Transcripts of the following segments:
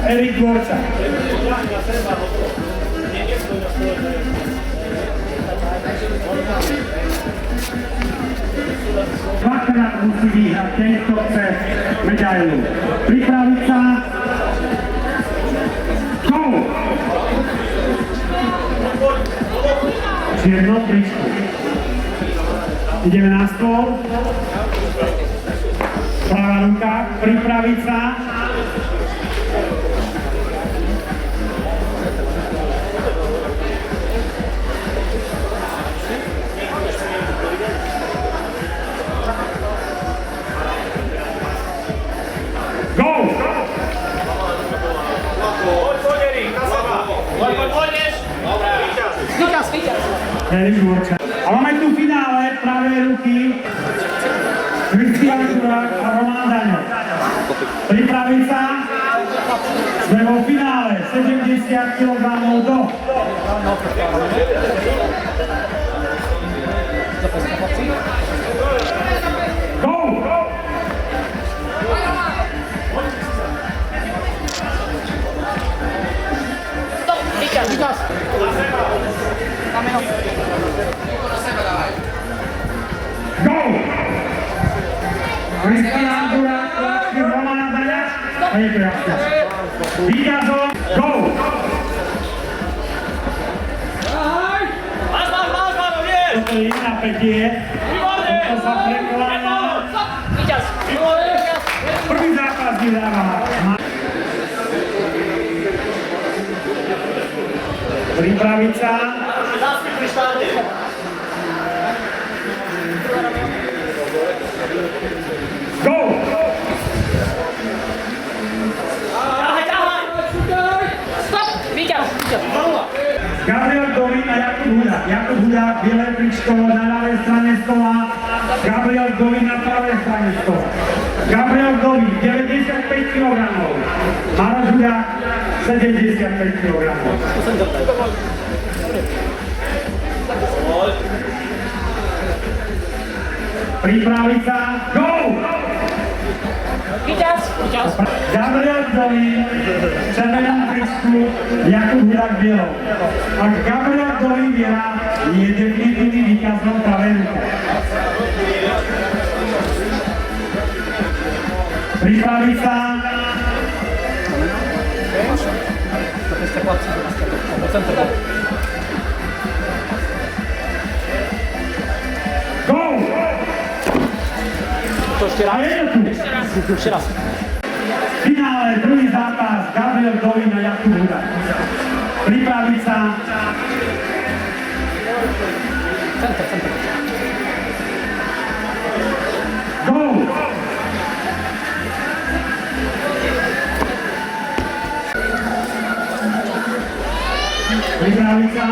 Erik Dvorca. Dvakrát musí vyhrať ten, kto chce medailu. Pripraviť sa. Go! Čierno, tričku. Ideme na stôl. Pravá ruka, pripraviť sa. Go! Erik Dvorca. A máme tu finále pravé ruky Kristián Durák a Roman Daňov. Pripraviť sa. Sme vo finále 70 kg do. Go! Stop, Víťaz. Go! Kristián Durák, Romana Daňa. A je to jasné. Víťazom, go! Toto je iné napätie. To sa prekláňa. Víťaz. Prvý zápas vyhráva. Pripraviť sa. Go! Stop, Víťaz. Gabriel Dovín a Jakub Hudák. Jakub Hudák, biele tričko na ľavej strane stola. Gabriel Dovín na pravej strane stola. Gabriel Dovín, 95 kg. Maroš Hudák, 75 kg. Pripraviť sa. Go! Víťaz. Gabriel Dovín, červenom tričku, Jakub Hudák bielou. Ak Gabriel Dovín vyhrá, je definitívny víťazom pravej ruky. Pripraviť sa. Go! To ešte raz. A je to tu. Ešte raz. V finále druhý zápas Gabriel Dovín a Jakub Hudák. Pripraviť sa. Center. Go! Pripraviť sa.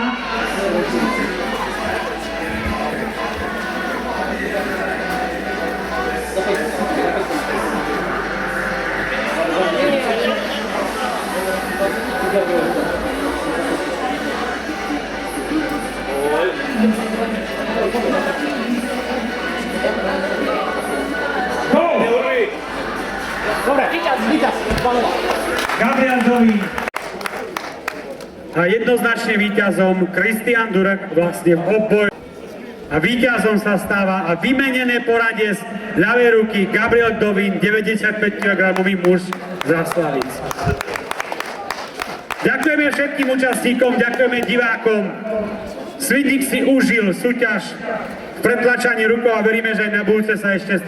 Go! Dobre, Víťaz. Gabriel Dovín. A jednoznačne víťazom Kristián Durák vlastne v oboji. A víťazom sa stáva a vymenené poradie z ľavej ruky Gabriel Dovín, 95 kg muž z Raslavic. Ďakujeme všetkým účastníkom, ďakujeme divákom. Svidník si užil súťaž v pretlačaní rukou a veríme, že aj na budúce sa ešte